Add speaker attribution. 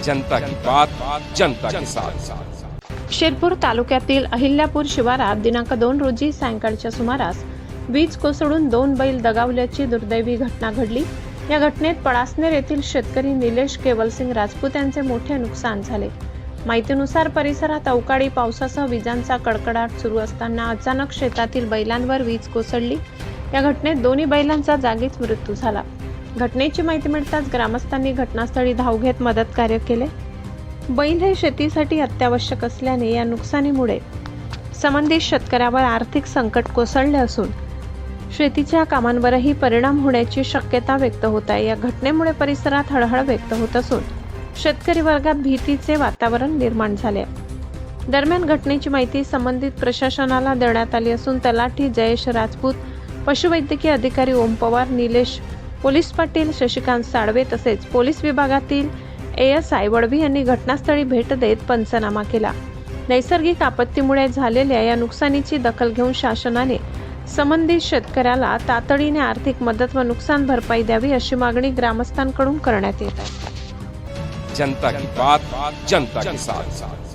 Speaker 1: जनता की बात, जनता के साथ।
Speaker 2: शिरपूर तालुक्यातील अहिल्यापूर शिवारात दिनांक 2 रोजी सायंकाळच्या सुमारास वीज कोसळून 2 बैल दगावल्याची दुर्दैवी घटना घडली। या घटनेत पळासनेर येथील शेतकरी निलेश केवलसिंग राजपूत यांचे मोठे नुकसान झाले। माहितीनुसार परिसरात अवकाळी पावसासह विजांचा कडकडाट सुरू असताना अचानक शेतातील बैलांवर वीज कोसळली। या घटनेत दोन्ही बैलांचा जागीच मृत्यू झाला। घटनेची माहिती मिळताच ग्रामस्थांनी घटनास्थळी धाव घेत मदत कार्य केले। बैल हे शेतीसाठी अत्यावश्यक असल्याने या नुकसानीमुळे संबंधित शेतकऱ्यावर आर्थिक संकट कोसळले असून शेतीच्या कामांवरही परिणाम होण्याची शक्यता व्यक्त होत आहे। या घटनेमुळे परिसरात हळहळ व्यक्त होत असून शेतकरी वर्गात भीतीचे वातावरण निर्माण झाले आहे। दरम्यान घटनेची माहिती संबंधित प्रशासनाला देण्यात आली असून तलाठी जयेश राजपूत, पशुवैद्यकीय अधिकारी ओम पवार, निलेश पोलीस पाटील, शशिकांत साळवे तसेच पोलीस विभागातील ASI वडवी यांनी घटनास्थळी भेट देत पंचनामा केला। नैसर्गिक आपत्तीमुळे झालेल्या या नुकसानीची दखल घेऊन शासनाने संबंधित शेतकऱ्याला तातडीने आर्थिक मदत व नुकसान भरपाई द्यावी अशी मागणी ग्रामस्थांकडून करण्यात येत आहे।
Speaker 1: जनता की बात, जनता के साथ।